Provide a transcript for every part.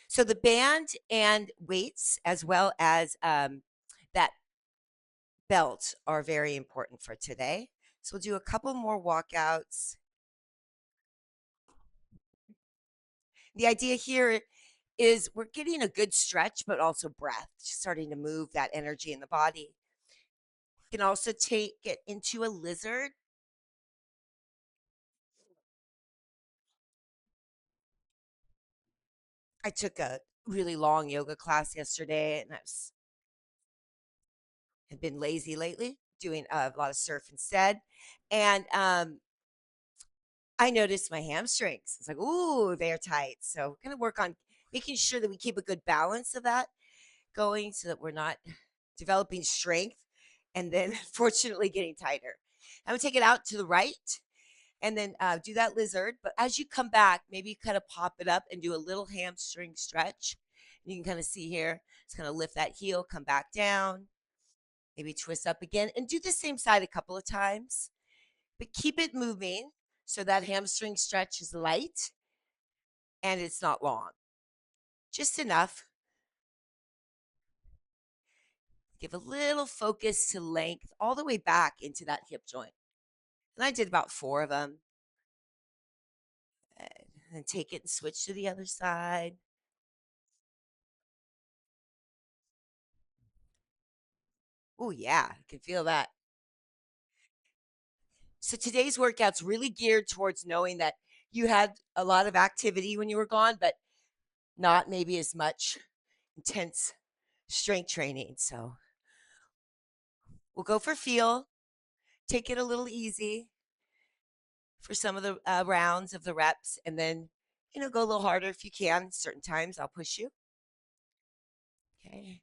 So the band and weights, as well as that belt, are very important for today. So we'll do a couple more walkouts. The idea here is we're getting a good stretch, but also breath, starting to move that energy in the body. You can also take it into a lizard. I took a really long yoga class yesterday, and have been lazy lately, doing a lot of surf instead. And I noticed my hamstrings. It's like, ooh, they're tight. So we're going to work on making sure that we keep a good balance of that going so that we're not developing strength and then fortunately getting tighter. I'm going to take it out to the right and then do that lizard. But as you come back, maybe you kind of pop it up and do a little hamstring stretch. And you can kind of see here, it's going to lift that heel, come back down, maybe twist up again, and do the same side a couple of times. But keep it moving so that hamstring stretch is light and it's not long, just enough. Give a little focus to length all the way back into that hip joint. And I did about 4 of them. And then take it and switch to the other side. Oh, yeah, I can feel that. So today's workout's really geared towards knowing that you had a lot of activity when you were gone, but not maybe as much intense strength training. So we'll go for feel, take it a little easy for some of the rounds of the reps, and then, go a little harder if you can. Certain times I'll push you. Okay.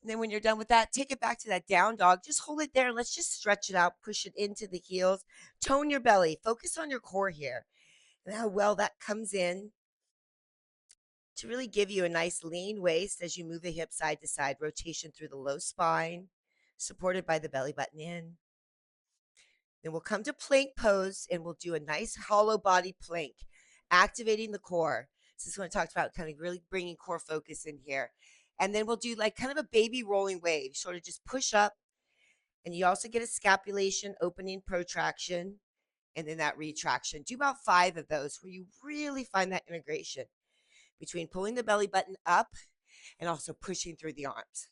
And then when you're done with that, take it back to that down dog. Just hold it there and let's just stretch it out, push it into the heels, tone your belly, focus on your core here and how well that comes in to really give you a nice lean waist as you move the hip side to side, rotation through the low spine, supported by the belly button in. Then we'll come to plank pose and we'll do a nice hollow body plank, activating the core. This is what I talked about, kind of really bringing core focus in here. And then we'll do like kind of a baby rolling wave, sort of just push up. And you also get a scapulation, opening, protraction, and then that retraction. Do about 5 of those where you really find that integration between pulling the belly button up and also pushing through the arms.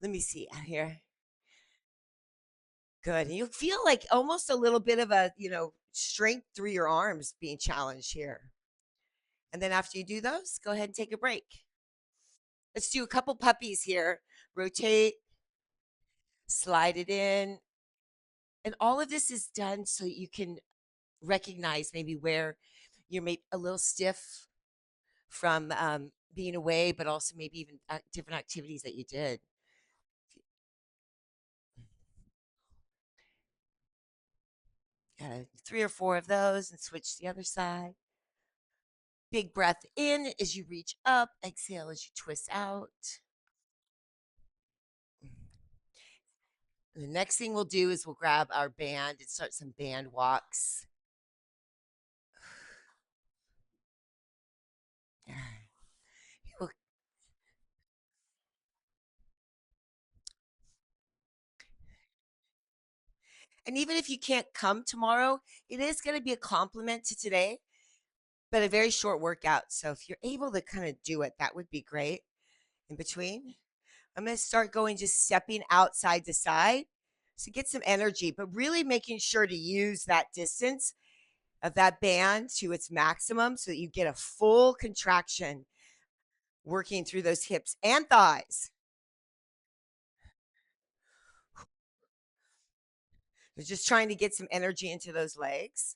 Let me see out here. Good. And you feel like almost a little bit of a, strength through your arms being challenged here. And then after you do those, go ahead and take a break. Let's do a couple puppies here. Rotate, slide it in. And all of this is done so you can recognize maybe where you're maybe a little stiff from being away, but also maybe even different activities that you did. 3 or 4 of those and switch to the other side. Big breath in as you reach up, exhale as you twist out. And the next thing we'll do is we'll grab our band and start some band walks. And even if you can't come tomorrow, it is going to be a compliment to today, but a very short workout. So if you're able to kind of do it, that would be great. In between, I'm going to start going just stepping outside to side to get some energy, but really making sure to use that distance of that band to its maximum so that you get a full contraction working through those hips and thighs. We're just trying to get some energy into those legs.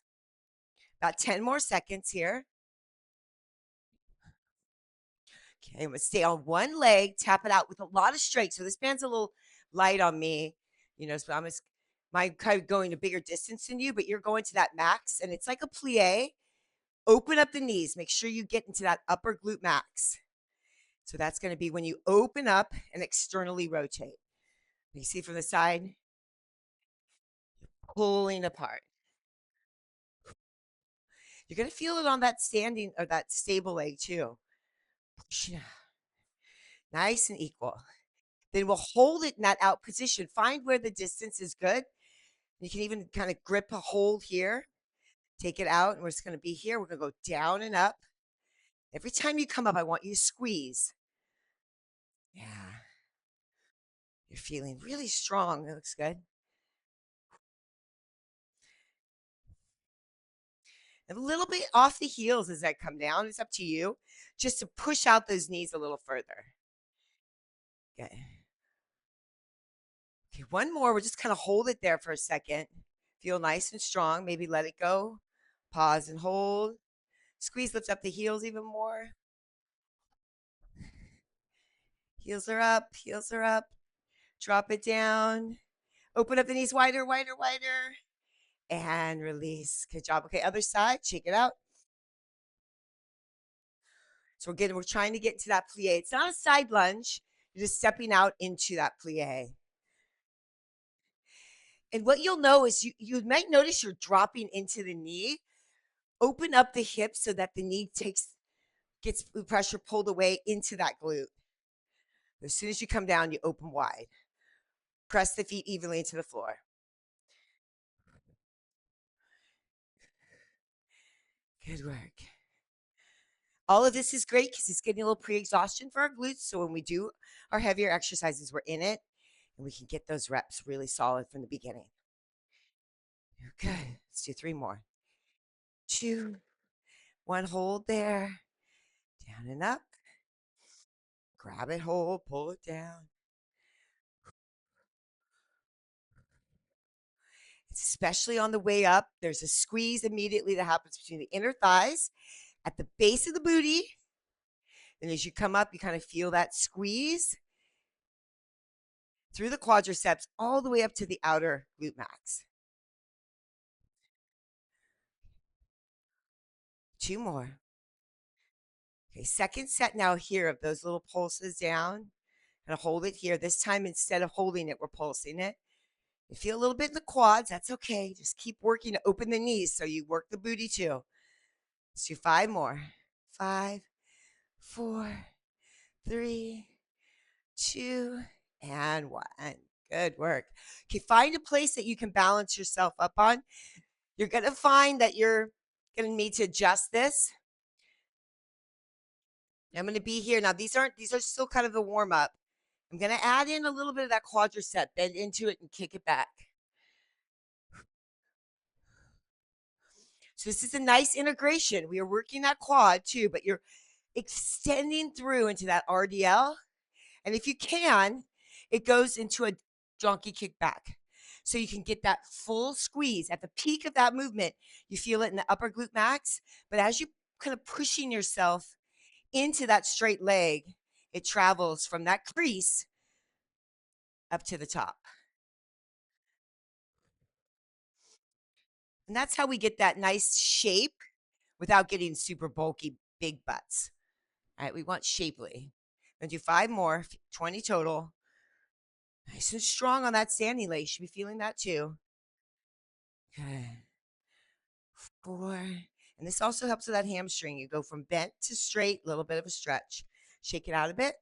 About 10 more seconds here. Okay, I'm gonna stay on one leg, tap it out with a lot of strength. So this band's a little light on me, so I'm just my kind of going a bigger distance than you, but you're going to that max and it's like a plie. Open up the knees. Make sure you get into that upper glute max. So that's going to be when you open up and externally rotate. You see from the side, pulling apart. You're going to feel it on that standing or that stable leg too. Nice and equal. Then we'll hold it in that out position. Find where the distance is good. You can even kind of grip a hold here. Take it out, and we're just going to be here. We're going to go down and up. Every time you come up, I want you to squeeze. Yeah. You're feeling really strong. That looks good. A little bit off the heels as I come down. It's up to you. Just to push out those knees a little further. Okay. Okay, one more. We'll just kind of hold it there for a second. Feel nice and strong. Maybe let it go. Pause and hold. Squeeze, lift up the heels even more. Heels are up. Heels are up. Drop it down. Open up the knees wider, wider, wider. And release. Good job. Okay, other side. Shake it out. So we're trying to get to that plie. It's not a side lunge. You're just stepping out into that plie. And what you'll know is you might notice you're dropping into the knee. Open up the hips so that the knee gets the pressure pulled away into that glute. As soon as you come down, you open wide. Press the feet evenly into the floor. Good work. All of this is great because it's getting a little pre-exhaustion for our glutes. So when we do our heavier exercises, we're in it and we can get those reps really solid from the beginning. Good. Let's do 3 more. 2, 1, hold there. Down and up. Grab it, hold, pull it down. Especially on the way up, there's a squeeze immediately that happens between the inner thighs at the base of the booty. And as you come up, you kind of feel that squeeze through the quadriceps all the way up to the outer glute max. 2 more. Okay, second set now here of those little pulses down. And hold it here. This time, instead of holding it, we're pulsing it. You feel a little bit in the quads. That's okay. Just keep working to open the knees so you work the booty too. Let's do 5 more. 5, 4, 3, 2, and 1. Good work. Okay, find a place that you can balance yourself up on. You're going to find that you're going to need to adjust this. I'm going to be here. Now, these are still kind of the warm up. I'm going to add in a little bit of that quadricep, bend into it and kick it back. So this is a nice integration. We are working that quad too, but you're extending through into that RDL. And if you can, it goes into a donkey kick back. So you can get that full squeeze at the peak of that movement. You feel it in the upper glute max, but as you kind of pushing yourself into that straight leg, it travels from that crease up to the top. And that's how we get that nice shape without getting super bulky big butts. All right, we want shapely. We're gonna do 5 more, 20 total. Nice and strong on that standing leg. You should be feeling that too. Good. 4. And this also helps with that hamstring. You go from bent to straight, a little bit of a stretch. Shake it out a bit.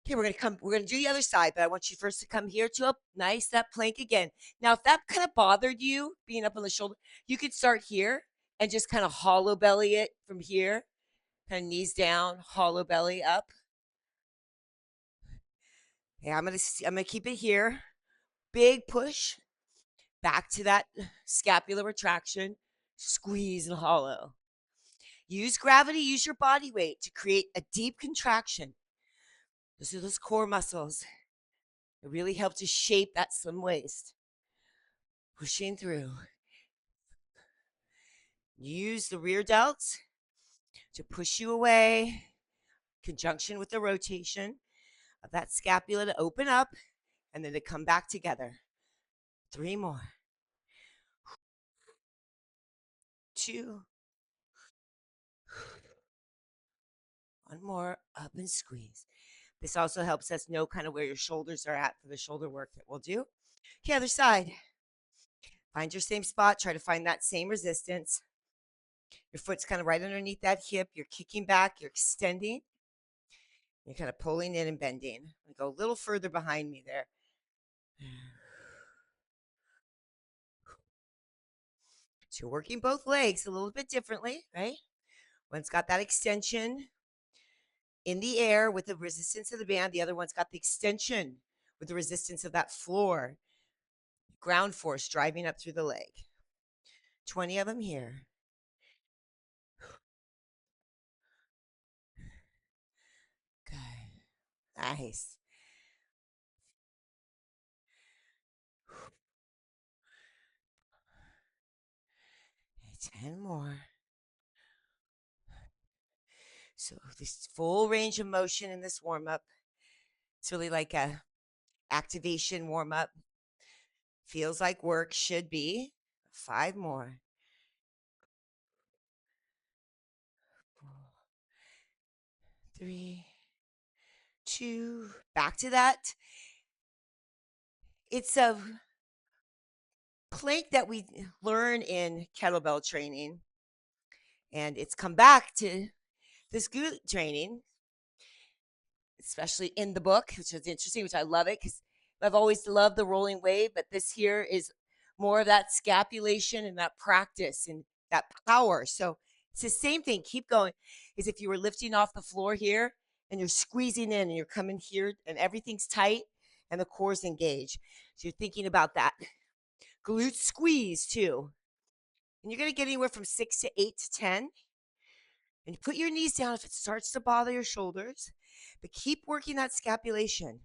Okay, we're gonna do the other side, but I want you first to come here to a nice that plank again. Now, if that kind of bothered you, being up on the shoulder, you could start here and just kind of hollow belly it from here. Kind of knees down, hollow belly up. Yeah, I'm gonna keep it here. Big push back to that scapular retraction. Squeeze and hollow. Use gravity, use your body weight to create a deep contraction. Those are those core muscles. It really helps to shape that slim waist. Pushing through. Use the rear delts to push you away. Conjunction with the rotation of that scapula to open up and then to come back together. 3 more. 2. 1 more. Up and squeeze. This also helps us know kind of where your shoulders are at for the shoulder work that we'll do. Okay, other side. Find your same spot. Try to find that same resistance. Your foot's kind of right underneath that hip. You're kicking back, you're extending, you're kind of pulling in and bending. Go a little further behind me there. So you're working both legs a little bit differently, right? One's got that extension in the air with the resistance of the band. The other one's got the extension with the resistance of that floor, ground force driving up through the leg. 20 of them here. Good. Nice. 10 more. So this full range of motion in this warm up. It's really like a activation warm up. Feels like work, should be. 5 more. 4, 3, 2. Back to that. It's a plank that we learn in kettlebell training, and it's come back to this glute training, especially in the book, which is interesting, which I love it because I've always loved the rolling wave, but this here is more of that scapulation and that practice and that power. So it's the same thing. Keep going. Is if you were lifting off the floor here and you're squeezing in and you're coming here and everything's tight and the core's engaged. So you're thinking about that glute squeeze too. And you're going to get anywhere from 6 to 8 to 10. And you put your knees down if it starts to bother your shoulders, but keep working that scapulation,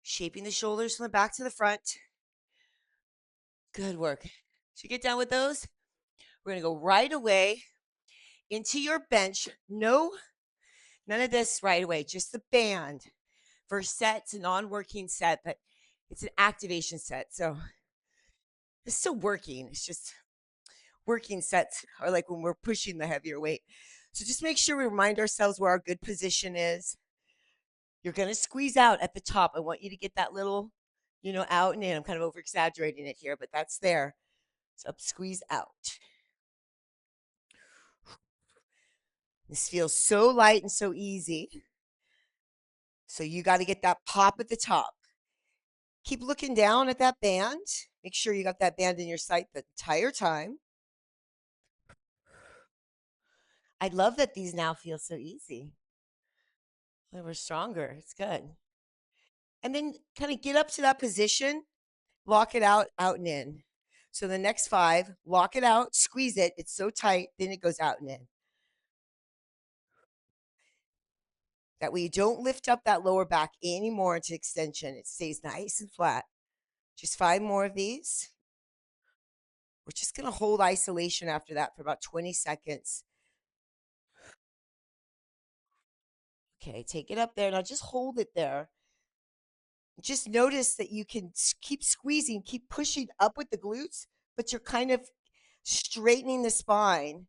shaping the shoulders from the back to the front. Good work. So you get down with those. We're going to go right away into your bench. No, none of this right away, just the band. First set, it's a non-working set, but it's an activation set. So it's still working. It's just working sets are like when we're pushing the heavier weight. So just make sure we remind ourselves where our good position is. You're going to squeeze out at the top. I want you to get that little, out and in. I'm kind of over exaggerating it here, but that's there. So up, squeeze out. This feels so light and so easy. So you got to get that pop at the top. Keep looking down at that band. Make sure you got that band in your sight the entire time. I love that these now feel so easy. We're stronger. It's good. And then kind of get up to that position, lock it out and in. So the next 5, lock it out, squeeze it. It's so tight, then it goes out and in. That way you don't lift up that lower back anymore into extension. It stays nice and flat. Just 5 more of these. We're just going to hold isolation after that for about 20 seconds. Okay, take it up there. Now just hold it there. Just notice that you can keep squeezing, keep pushing up with the glutes, but you're kind of straightening the spine,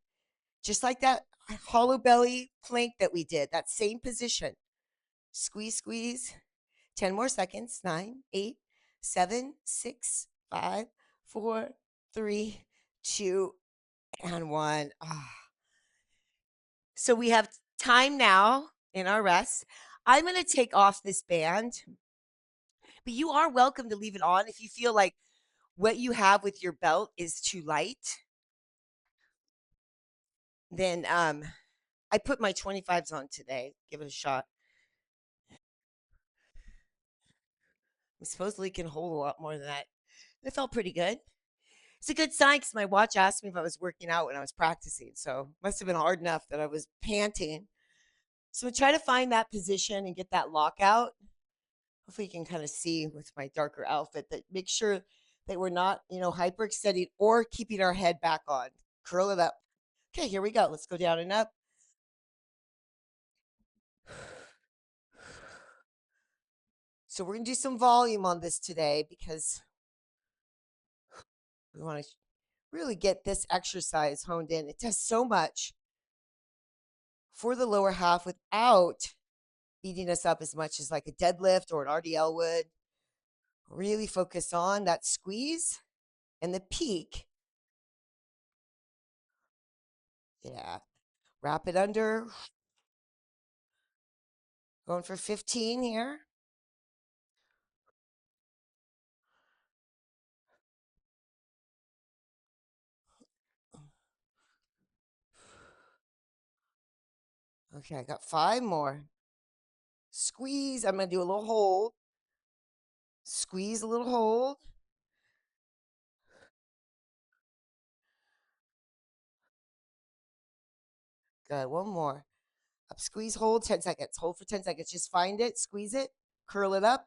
just like that hollow belly plank that we did, that same position. Squeeze, squeeze. 10 more seconds. 9, 8, 7, 6, 5, 4, 3, 2, and 1. Ah. So we have time now in our rest. I'm going to take off this band, but you are welcome to leave it on if you feel like what you have with your belt is too light. Then I put my 25s on today. Give it a shot. I supposedly can hold a lot more than that. It felt pretty good. It's a good sign because my watch asked me if I was working out when I was practicing. So it must have been hard enough that I was panting. So try to find that position and get that lockout. Hopefully you can kind of see with my darker outfit that make sure that we're not, hyperextending or keeping our head back on. Curl it up. Okay, here we go. Let's go down and up. So we're going to do some volume on this today because we want to really get this exercise honed in. It does so much for the lower half without beating us up as much as like a deadlift or an RDL would. Really focus on that squeeze and the peak Yeah. Wrap it under. Going for 15 here. Okay, I got 5 more. Squeeze. I'm going to do a little hold. Squeeze a little hold. Good. One more. Up, squeeze, hold 10 seconds. Hold for 10 seconds. Just find it, squeeze it, curl it up.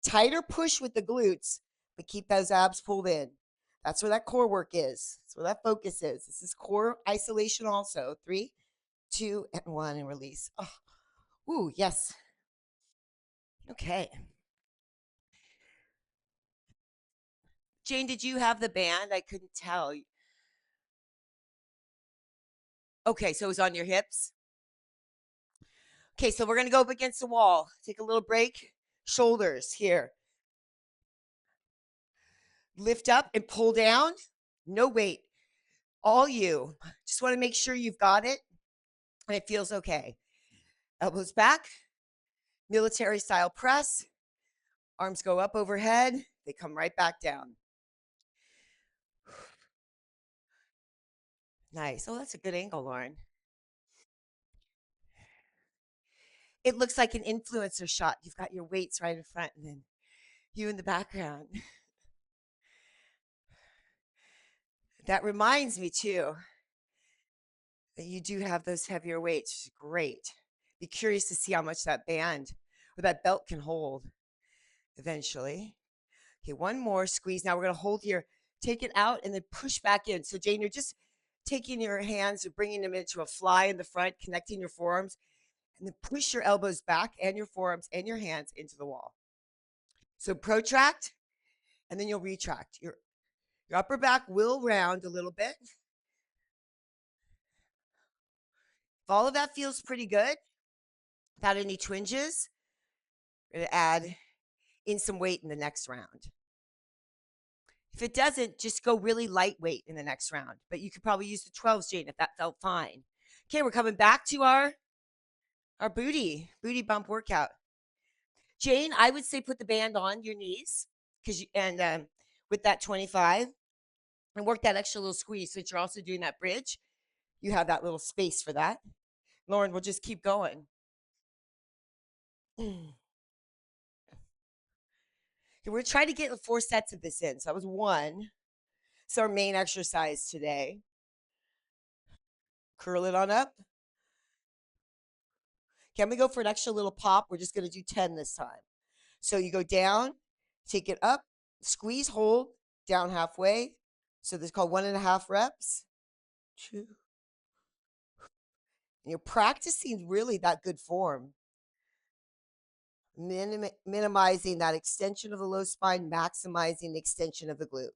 Tighter push with the glutes, but keep those abs pulled in. That's where that core work is. That's where that focus is. This is core isolation also. 3, 2, and 1, and release. Oh, ooh, yes. Okay. Jane, did you have the band? I couldn't tell. Okay, so it was on your hips. Okay, so we're going to go up against the wall. Take a little break. Shoulders here. Lift up and pull down. No weight. All you. Just want to make sure you've got it and it feels okay. Elbows back, military style press. Arms go up overhead. They come right back down. Nice. Oh, that's a good angle, Lauren. It looks like an influencer shot. You've got your weights right in front and then you in the background. That reminds me, too, that you do have those heavier weights. Great. Be curious to see how much that band or that belt can hold eventually. Okay, one more squeeze. Now we're going to hold here, take it out, and then push back in. So, Jane, you're just taking your hands and bringing them into a fly in the front, connecting your forearms, and then push your elbows back and your forearms and your hands into the wall. So, protract, and then you'll retract. Your upper back will round a little bit. If all of that feels pretty good, without any twinges, we're going to add in some weight in the next round. If it doesn't, just go really lightweight in the next round. But you could probably use the 12s, Jane, if that felt fine. Okay, we're coming back to our booty bump workout. Jane, I would say put the band on your knees because with that 25 and work that extra little squeeze. So that you're also doing that bridge. You have that little space for that. Lauren, we'll just keep going. Okay, we're trying to get 4 sets of this in. So that was 1. It's our main exercise today. Curl it on up. Can we go for an extra little pop? We're just going to do 10 this time. So you go down, take it up, squeeze, hold, down halfway. So this is called 1.5 reps. 2. And you're practicing really that good form. Minimizing that extension of the low spine, maximizing the extension of the glute.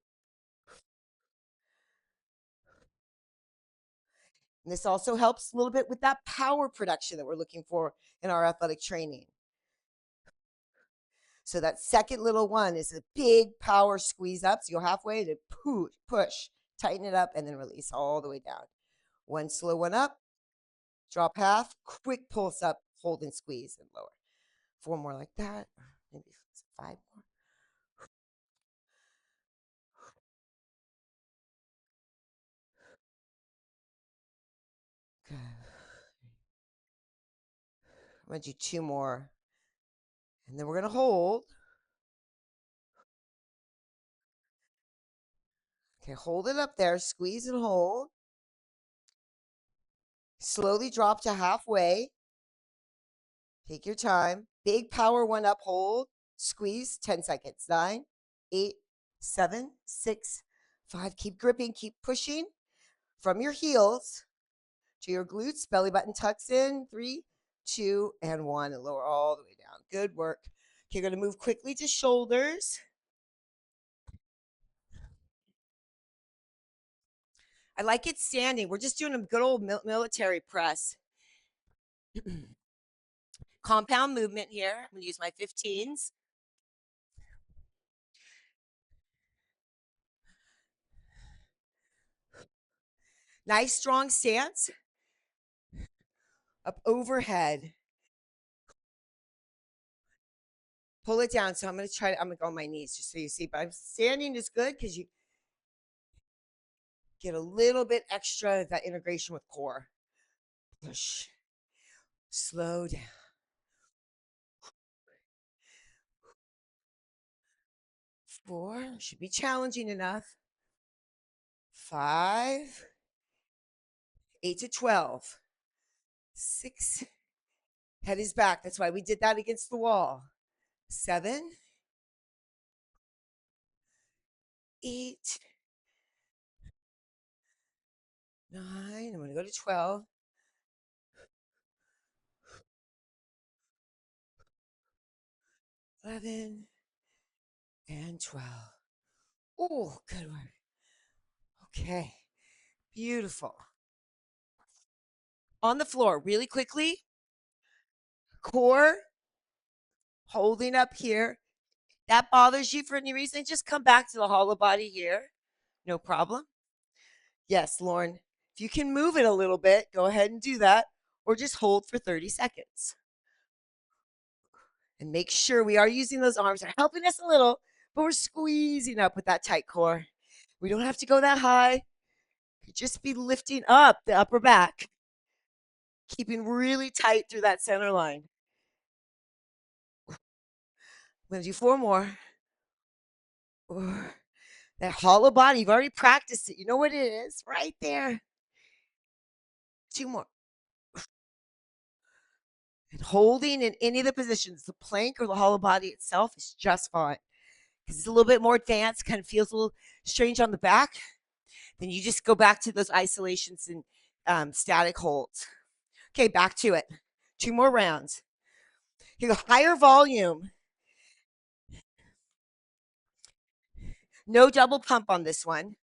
And this also helps a little bit with that power production that we're looking for in our athletic training. So that second little one is a big power squeeze up. So you go halfway to push, tighten it up, and then release all the way down. One slow one up, drop half, quick pulse up, hold and squeeze and lower. 4 more like that, maybe 5 more. Good. I'm going to do 2 more. And then we're going to hold. Okay, hold it up there, squeeze and hold. Slowly drop to halfway. Take your time. Big power one up, hold, squeeze, 10 seconds. 9, 8, 7, 6, 5. Keep gripping, keep pushing from your heels to your glutes. Belly button tucks in. 3, 2, and 1. And lower all the way down. Good work. Okay, you're going to move quickly to shoulders. I like it standing. We're just doing a good old military press. Compound movement here. I'm going to use my 15s. Nice strong stance. up overhead. Pull it down. So I'm going to try. I'm going to go on my knees just so you see. But I'm standing is good because you get a little bit extra of that integration with core. Push. Slow down. 4 should be challenging enough. 5, 8 to 12. 6. Head is back. That's why we did that against the wall. 7, 8, 9. I'm going to go to 12. 11 and 12. Oh, good work. Okay. Beautiful. On the floor, really quickly. Core holding up here. That bothers you for any reason, just come back to the hollow body here. No problem. Yes, Lauren, if you can move it a little bit, go ahead and do that, or just hold for 30 seconds. And make sure we are using those arms. They're helping us a little, but we're squeezing up with that tight core. We don't have to go that high. Just be lifting up the upper back, keeping really tight through that center line. I'm going to do 4 more. That hollow body, you've already practiced it. You know what it is right there. 2 more. And holding in any of the positions, the plank or the hollow body itself is just fine. Because it's a little bit more advanced, kind of feels a little strange on the back. Then you just go back to those isolations and static holds. Okay, back to it. 2 more rounds. You go higher volume. No double pump on this one.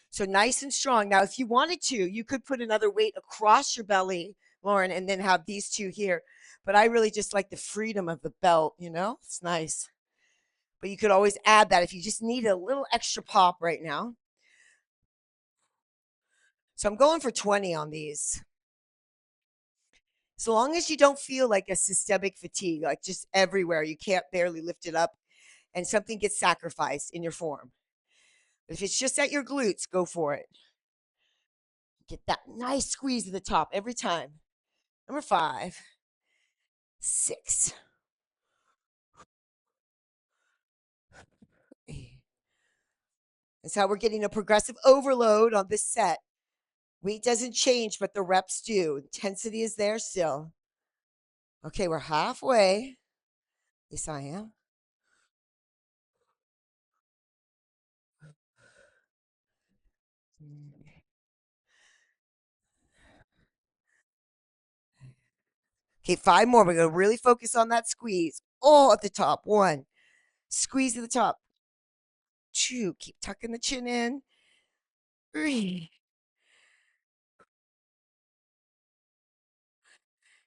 So nice and strong. Now, if you wanted to, you could put another weight across your belly, Lauren, and then have these 2 here. But I really just like the freedom of the belt, you know? It's nice. But you could always add that if you just need a little extra pop right now. So I'm going for 20 on these. So long as you don't feel like a systemic fatigue, like just everywhere, you can't barely lift it up and something gets sacrificed in your form. If it's just at your glutes, go for it. Get that nice squeeze at the top every time. Number 5, 6. That's how we're getting a progressive overload on this set. Weight doesn't change, but the reps do. Intensity is there still. Okay, we're halfway. Yes, I am. Okay, 5 more. We're going to really focus on that squeeze. Oh, at the top. 1. Squeeze at the top. 2. Keep tucking the chin in. 3.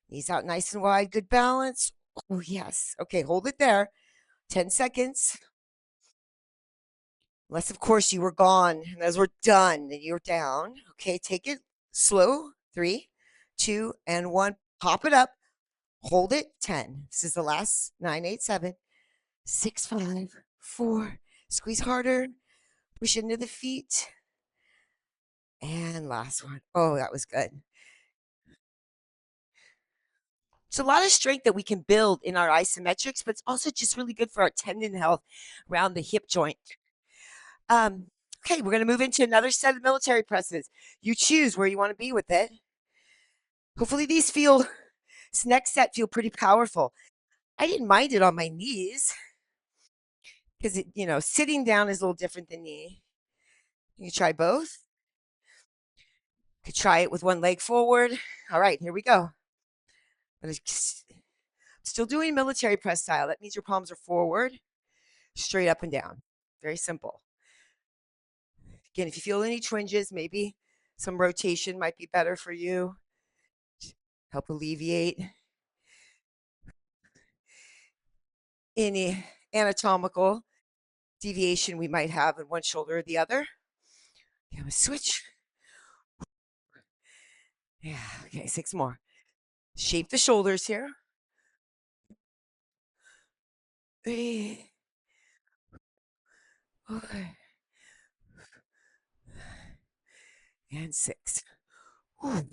Knees out nice and wide. Good balance. Oh, yes. Okay, hold it there. 10 seconds. Unless, of course, you were gone. And as we're done, and you're down. Okay, take it slow. 3, 2, and 1. Pop it up. Hold it. 10. This is the last. 9, 8, 7, 6, 5, 4. Squeeze harder. Push into the feet. And last one. Oh, that was good. It's a lot of strength that we can build in our isometrics, but it's also just really good for our tendon health around the hip joint. Okay, we're going to move into another set of military presses. You choose where you want to be with it. Hopefully these feel, this next set feel pretty powerful. I didn't mind it on my knees because, sitting down is a little different than knee. You try both. Could try it with one leg forward. All right, here we go. Still doing military press style. That means your palms are forward, straight up and down. Very simple. Again, if you feel any twinges, maybe some rotation might be better for you. Help alleviate any anatomical deviation we might have in one shoulder or the other. Okay, I'm gonna switch. Yeah. Okay. 6 more. Shape the shoulders here. 3, 4, and 6. Whew.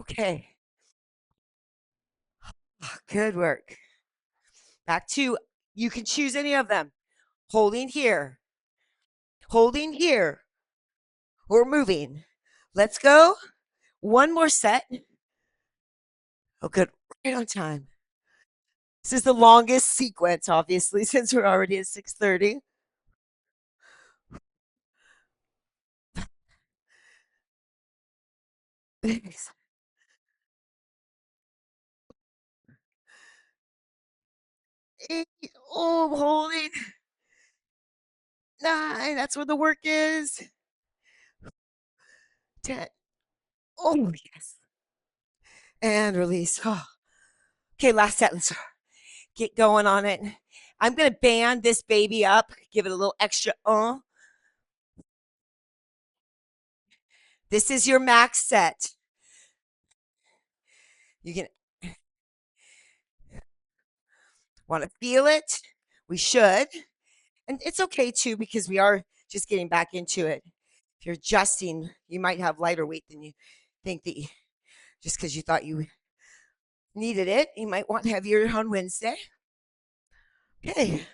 Okay. Good work. Back to, you can choose any of them. Holding here, or moving. Let's go. One more set. Oh, good. Right on time. This is the longest sequence, obviously, since we're already at 6:30. Eight. Oh, I'm holding. 9. That's where the work is. 10. Oh, yes. And release. Oh. Okay, last set. Let's get going on it. I'm going to band this baby up, give it a little extra. This is your max set. You can want to feel it. We should. And it's okay too, because we are just getting back into it. If you're adjusting, you might have lighter weight than you think that just because you thought you needed it. You might want heavier on Wednesday. Okay.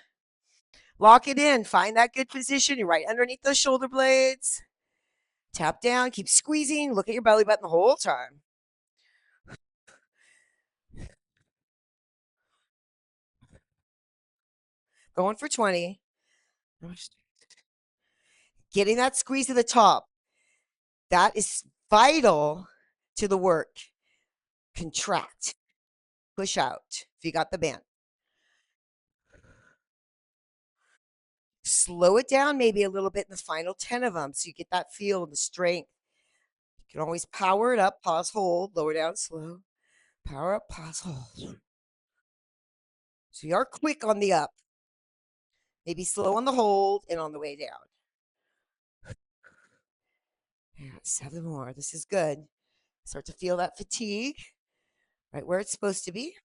Lock it in. Find that good position. You're right underneath those shoulder blades. Tap down. Keep squeezing. Look at your belly button the whole time. Going for 20. Getting that squeeze to the top. That is vital to the work. Contract. Push out if you got the band. Slow it down maybe a little bit in the final 10 of them so you get that feel and the strength. You can always power it up, pause, hold, lower down, slow. Power up, pause, hold. So you are quick on the up. Maybe slow on the hold and on the way down. Yeah, 7 more. This is good. Start to feel that fatigue right where it's supposed to be.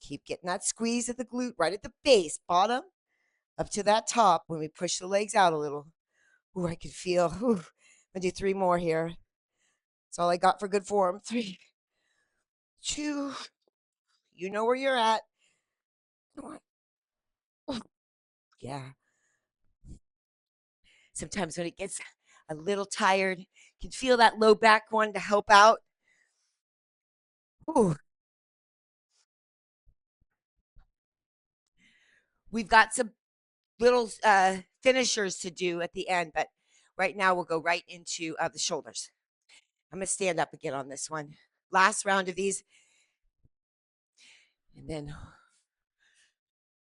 Keep getting that squeeze at the glute, right at the base, bottom, up to that top when we push the legs out a little. Ooh, I can feel. Ooh, I'm gonna do 3 more here. That's all I got for good form. 3, 2. You know where you're at. Come on. Ooh, yeah. Sometimes when it gets a little tired, you can feel that low back one to help out. Ooh. We've got some little finishers to do at the end, but right now we'll go right into the shoulders. I'm going to stand up again on this one. Last round of these. And then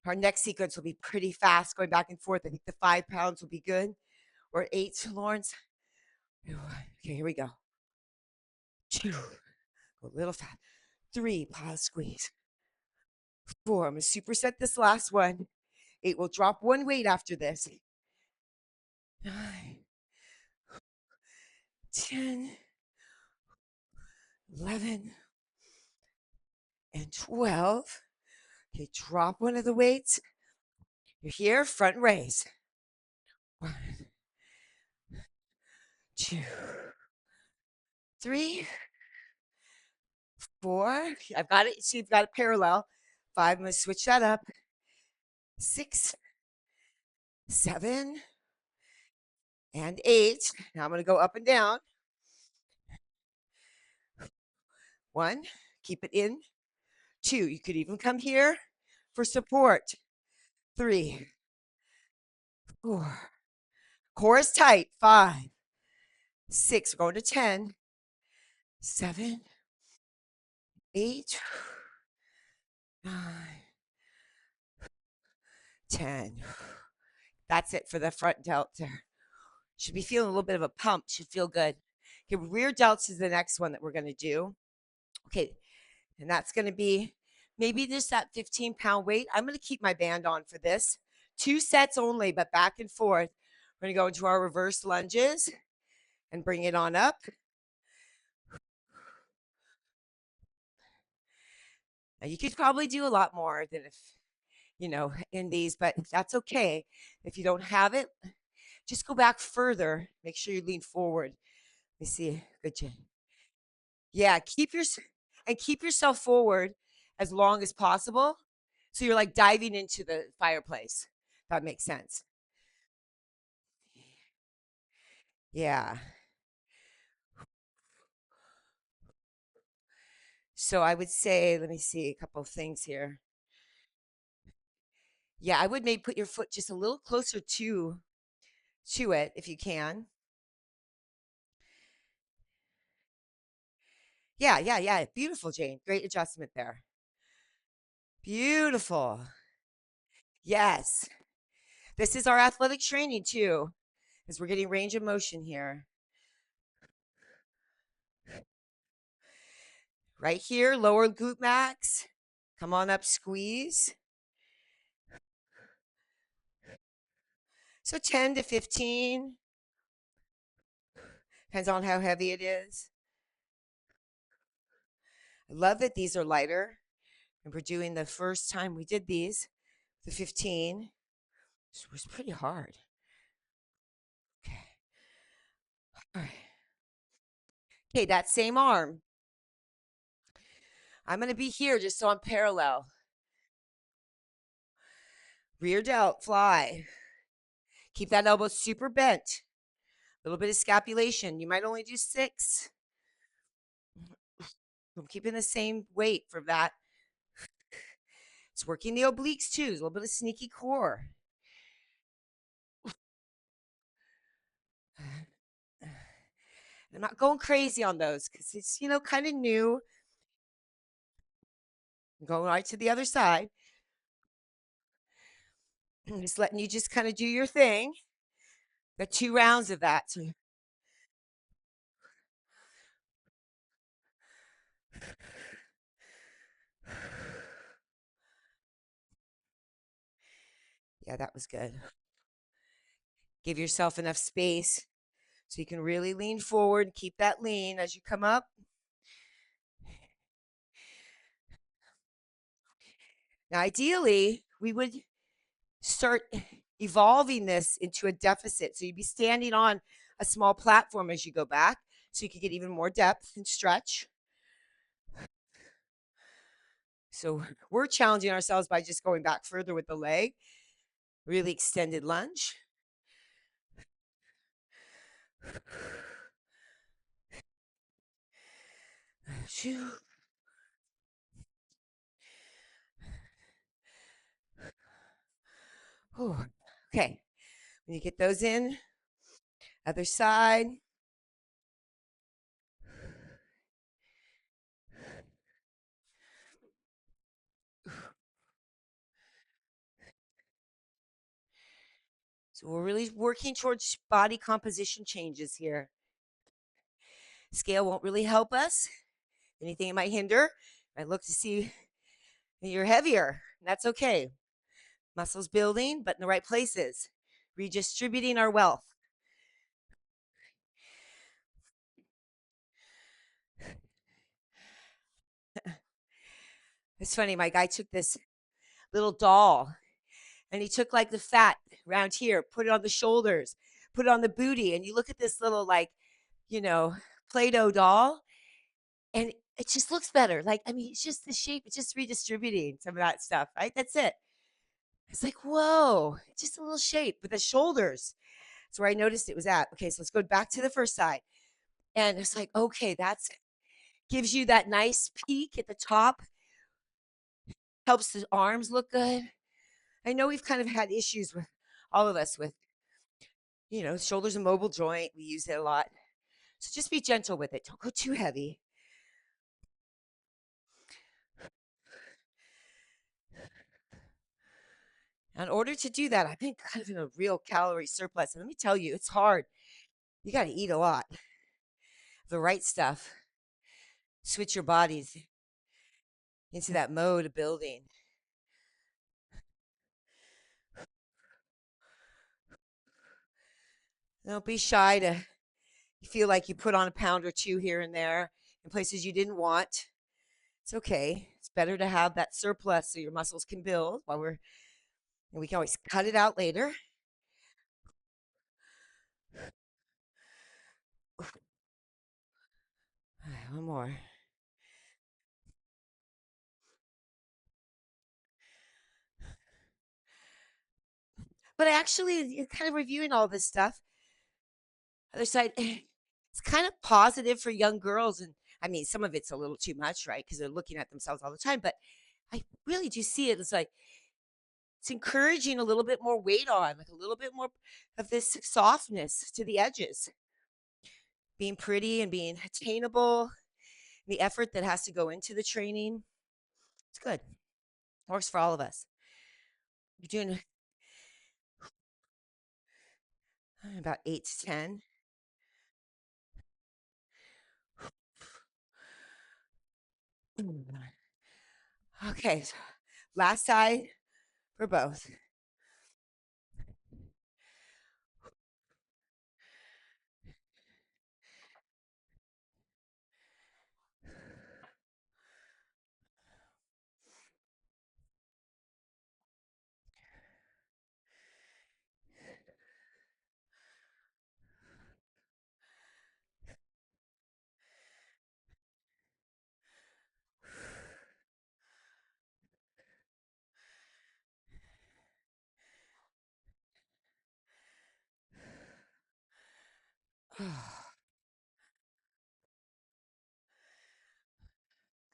our next sequence will be pretty fast, going back and forth. I think the 5 pounds will be good. Or 8, Lawrence. Okay, here we go. 2, go a little fast. 3, pause, squeeze. 4, I'm going to superset this last one. 8, we'll drop one weight after this. 9, 10, 11, and 12. Okay, drop one of the weights. You're here, front raise. 1, 2, 3, 4. I've got it. See, you've got it parallel. 5, I'm going to switch that up. 6, 7, and 8. Now I'm going to go up and down. 1, keep it in. 2, you could even come here for support. 3, 4. Core is tight. 5, 6. We're going to 10. 7, 8, 9, 10. That's it for the front delt there. Should be feeling a little bit of a pump. Should feel good. Okay, rear delts is the next one that we're going to do. Okay, and that's going to be Maybe just that 15-pound weight. I'm going to keep my band on for this. 2 sets only, but back and forth. We're going to go into our reverse lunges and bring it on up. Now, you could probably do a lot more than if, in these, but that's okay. If you don't have it, just go back further. Make sure you lean forward. Let me see. Good job. Yeah, keep yourself forward as long as possible. So you're like diving into the fireplace. If that makes sense. Yeah. So I would say, let me see a couple of things here. Yeah, I would maybe put your foot just a little closer to it if you can. Yeah, yeah, yeah. Beautiful, Jane. Great adjustment there. Beautiful. Yes. This is our athletic training too, as we're getting range of motion here. Right here, lower glute max. Come on up, squeeze. So 10 to 15, depends on how heavy it is. I love that these are lighter. And we're doing the first time we did these, the 15. It was pretty hard. Okay. All right. Okay, that same arm. I'm going to be here just so I'm parallel. Rear delt, fly. Keep that elbow super bent. A little bit of scapulation. You might only do 6. I'm keeping the same weight for that. It's working the obliques too. There's a little bit of sneaky core. I'm not going crazy on those because it's, kind of new. I'm going right to the other side. I'm just letting you just kind of do your thing. Got 2 rounds of that. So yeah, that was good. Give yourself enough space so you can really lean forward. Keep that lean as you come up. Now, ideally, we would start evolving this into a deficit. So you'd be standing on a small platform as you go back so you could get even more depth and stretch. So we're challenging ourselves by just going back further with the leg. Really extended lunge. Okay. When you get those in, other side. So we're really working towards body composition changes here. Scale won't really help us. Anything it might hinder, I look to see you're heavier. That's okay. Muscles building, but in the right places. Redistributing our wealth. It's funny. My guy took this little doll and he took like the fat around here, put it on the shoulders, put it on the booty. And you look at this little, like, you know, Play Doh doll and it just looks better. Like, I mean, it's just the shape, it's just redistributing some of that stuff, right? That's it. It's like, whoa, it's just a little shape, but the shoulders. That's where I noticed it was at. Okay, so let's go back to the first side. And it's like, okay, that's gives you that nice peak at the top, helps the arms look good. I know we've kind of had issues with all of us with, shoulders and mobile joint. We use it a lot. So just be gentle with it. Don't go too heavy. In order to do that, I've been kind of in a real calorie surplus. And let me tell you, it's hard. You got to eat a lot. The right stuff. Switch your bodies. into that mode of building. Don't be shy to feel like you put on a pound or two here and there in places you didn't want. It's okay. It's better to have that surplus so your muscles can build while and we can always cut it out later. One more. But actually, kind of reviewing all this stuff, other side, it's kind of positive for young girls. And I mean, some of it's a little too much, right? Because they're looking at themselves all the time. But I really do see it as like it's encouraging a little bit more weight on, like a little bit more of this softness to the edges, being pretty and being attainable, the effort that has to go into the training. It's good. Works for all of us. You're doing about 8 to 10. Okay, so last side for both.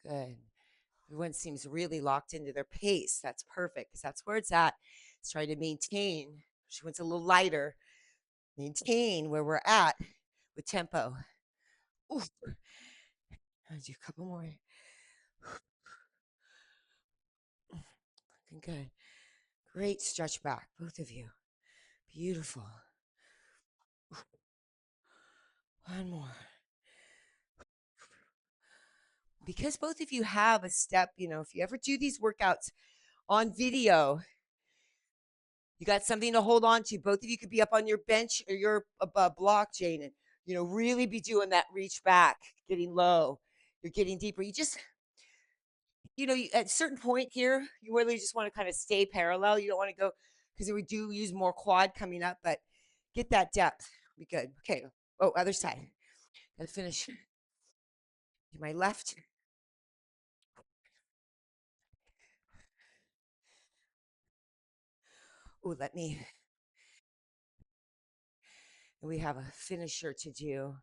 Good. Everyone seems really locked into their pace. That's perfect because that's where it's at. It's trying to maintain. She wants a little lighter. Maintain where we're at with tempo. Ooh, I'll do a couple more. Looking good. Great stretch back, both of you. Beautiful. One more. Because both of you have a step, if you ever do these workouts on video, you got something to hold on to. Both of you could be up on your bench or your block, Jane, and really be doing that reach back, getting low. You're getting deeper. You just, at a certain point here, you really just want to kind of stay parallel. You don't want to go because we do use more quad coming up, but get that depth. Be good. Okay. Oh, other side. Gotta finish. To my left. Oh, we have a finisher to do.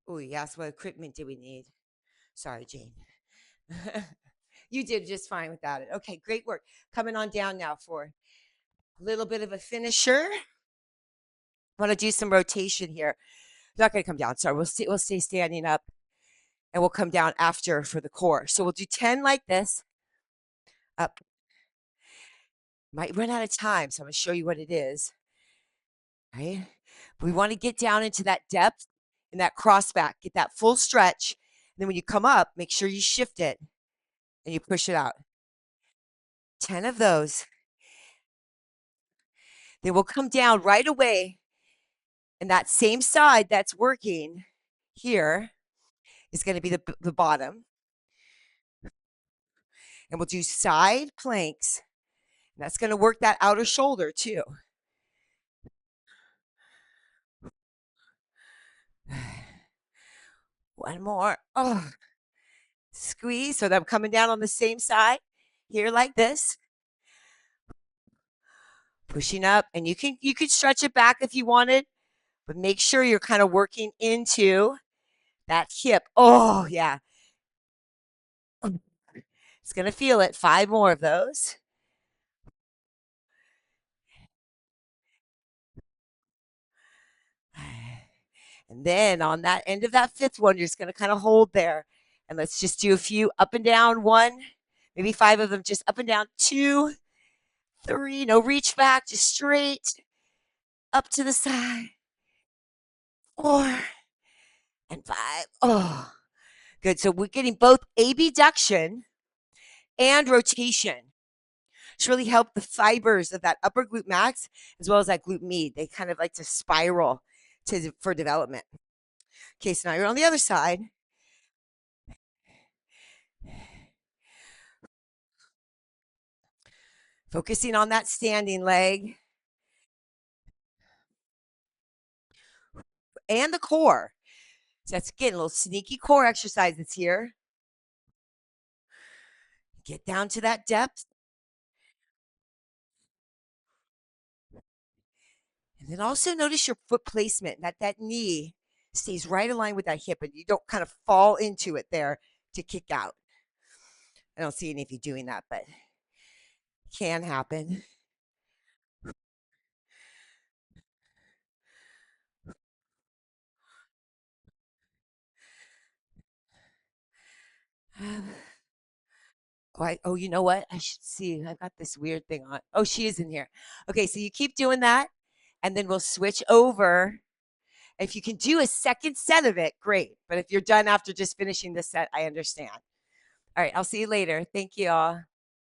Oh, yes. What equipment do we need? Sorry, Jane. You did just fine without it. Okay, great work. Coming on down now for a little bit of a finisher. Want to do some rotation here. Not going to come down. Sorry, we'll stay standing up, and we'll come down after for the core. So we'll do 10 like this. Up. Might run out of time, so I'm going to show you what it is. Right? We want to get down into that depth and that cross back. Get that full stretch. And then when you come up, make sure you shift it and you push it out. 10 of those. Then we'll come down right away. And that same side that's working here is going to be the bottom. And we'll do side planks. And that's going to work that outer shoulder too. One more. Oh, squeeze. So that I'm coming down on the same side here like this. Pushing up. And you could stretch it back if you wanted, but make sure you're kind of working into that hip. Oh, yeah. It's going to feel it. 5 more of those. And then on that end of that 5th one, you're just going to kind of hold there. And let's just do a few up and down. 1, maybe 5 of them, just up and down. 2, 3. No, reach back, just straight up to the side. 4 and 5. Oh, good. So we're getting both abduction and rotation. It's really helped the fibers of that upper glute max as well as that glute med. They kind of like to spiral for development. Okay, so now you're on the other side. Focusing on that standing leg and the core. So that's again a little sneaky core exercises here. Get down to that depth. And then also notice your foot placement, that knee stays right aligned with that hip and you don't kind of fall into it there to kick out. I don't see any of you doing that, but can happen. Oh, you know what? I should see. I've got this weird thing on. Oh, she is in here. Okay, so you keep doing that, and then we'll switch over. If you can do a second set of it, great. But if you're done after just finishing this set, I understand. All right, I'll see you later. Thank you all.